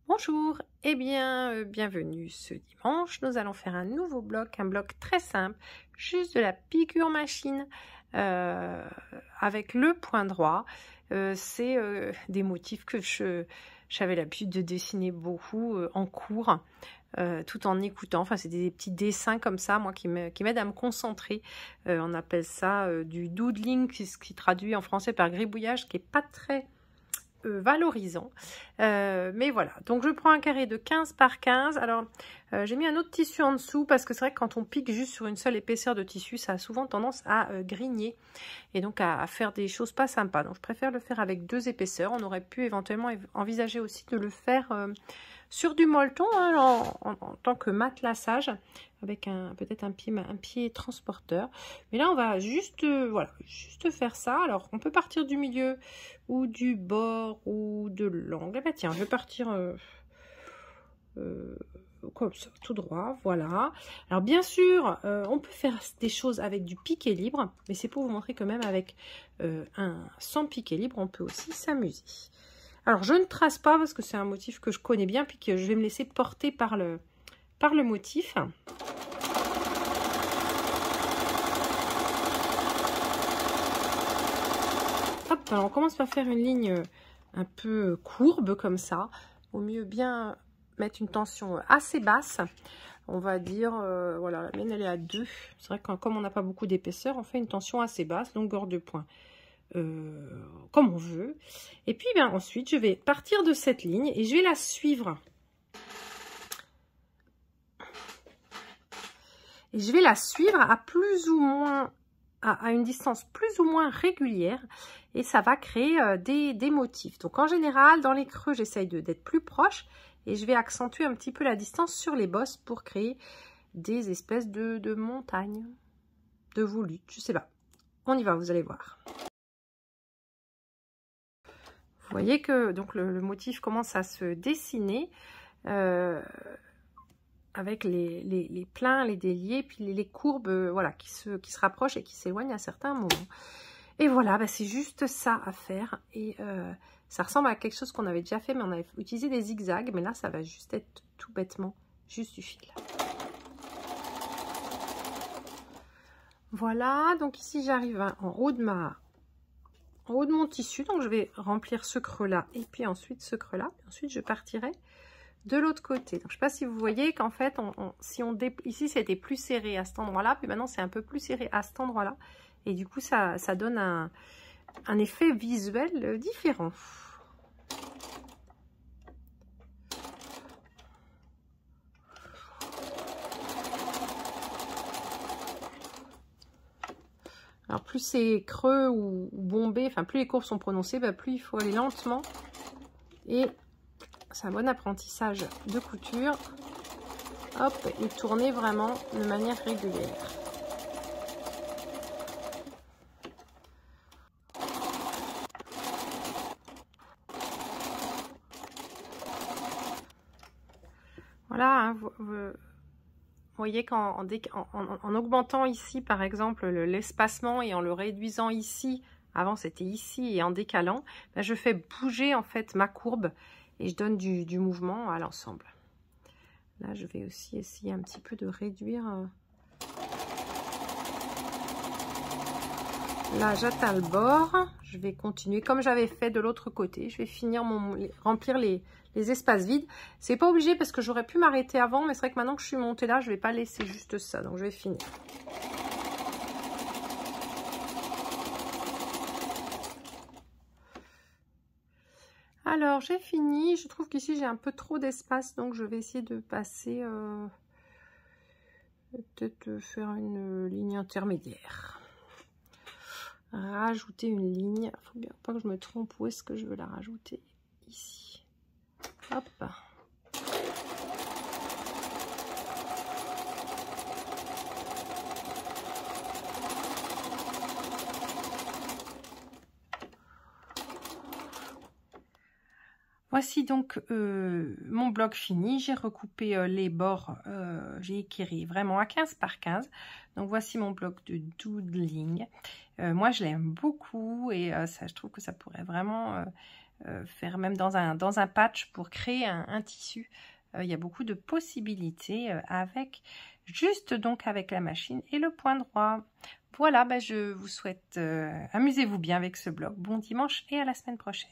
Bonjour et bien bienvenue ce dimanche. Nous allons faire un nouveau bloc, un bloc très simple, juste de la piqûre machine avec le point droit. C'est des motifs que j'avais l'habitude de dessiner beaucoup en cours, tout en écoutant. Enfin, c'est des petits dessins comme ça, moi, qui m'aident à me concentrer. On appelle ça du doodling, ce qui traduit en français par gribouillage, qui n'est pas très valorisant, mais voilà. Donc je prends un carré de 15 par 15. Alors j'ai mis un autre tissu en dessous parce que c'est vrai que quand on pique juste sur une seule épaisseur de tissu, ça a souvent tendance à grigner et donc à faire des choses pas sympas. Donc je préfère le faire avec deux épaisseurs. On aurait pu éventuellement envisager aussi de le faire sur du molleton, hein, en tant que matelassage, avec peut-être un pied transporteur. Mais là, on va juste, voilà, juste faire ça. Alors, on peut partir du milieu ou du bord ou de l'angle. Eh ben, tiens, je vais partir comme ça, tout droit, voilà. Alors, bien sûr, on peut faire des choses avec du piqué libre, mais c'est pour vous montrer que même avec sans piqué libre, on peut aussi s'amuser. Alors, je ne trace pas parce que c'est un motif que je connais bien, puis que je vais me laisser porter par le motif. Hop, alors on commence par faire une ligne un peu courbe comme ça. Au mieux bien mettre une tension assez basse. On va dire, voilà, la mienne elle est à 2. C'est vrai que comme on n'a pas beaucoup d'épaisseur, on fait une tension assez basse, longueur de point. Comme on veut. Et puis bien ensuite je vais partir de cette ligne et je vais la suivre. Et je vais la suivre à plus ou moins à une distance plus ou moins régulière et ça va créer des motifs. Donc en général dans les creux j'essaye d'être plus proche et je vais accentuer un petit peu la distance sur les bosses pour créer des espèces de montagnes, de volutes, je sais pas. On y va, vous allez voir. Vous voyez que donc le motif commence à se dessiner avec les pleins, les déliés, puis les courbes voilà, qui se rapprochent et qui s'éloignent à certains moments. Et voilà, bah, c'est juste ça à faire. Et ça ressemble à quelque chose qu'on avait déjà fait, mais on avait utilisé des zigzags. Mais là, ça va juste être tout bêtement juste du fil. Voilà, donc ici j'arrive en haut de mon tissu, donc je vais remplir ce creux là et puis ensuite ce creux là. Ensuite je partirai de l'autre côté. Donc je ne sais pas si vous voyez qu'en fait ici c'était plus serré à cet endroit là, puis maintenant c'est un peu plus serré à cet endroit là, et du coup ça donne un effet visuel différent. Alors plus c'est creux ou bombé, enfin plus les courbes sont prononcées, bah, plus il faut aller lentement. Et c'est un bon apprentissage de couture. Hop, et tourner vraiment de manière régulière. Voilà, hein, vous voyez qu'en augmentant ici, par exemple, l'espacement et en le réduisant ici, avant c'était ici, et en décalant, ben, je fais bouger en fait ma courbe et je donne du mouvement à l'ensemble. Là, je vais aussi essayer un petit peu de réduire. Là, j'atteins le bord. Je vais continuer comme j'avais fait de l'autre côté. Je vais finir remplir les espaces vides. C'est pas obligé parce que j'aurais pu m'arrêter avant, mais c'est vrai que maintenant que je suis montée là, je vais pas laisser juste ça. Donc, je vais finir. Alors, j'ai fini. Je trouve qu'ici, j'ai un peu trop d'espace, donc je vais essayer de passer... peut-être faire une ligne intermédiaire. Rajouter une ligne. Il faut bien pas que je me trompe où est-ce que je veux la rajouter. Ici. Hop. Voici donc mon bloc fini. J'ai recoupé les bords. J'ai équiré vraiment à 15 par 15. Donc voici mon bloc de doodling. Moi je l'aime beaucoup et ça, je trouve que ça pourrait vraiment faire même dans un patch pour créer un tissu. Il y a beaucoup de possibilités avec, juste donc avec la machine et le point droit. Voilà, je vous souhaite, amusez-vous bien avec ce blog. Bon dimanche et à la semaine prochaine.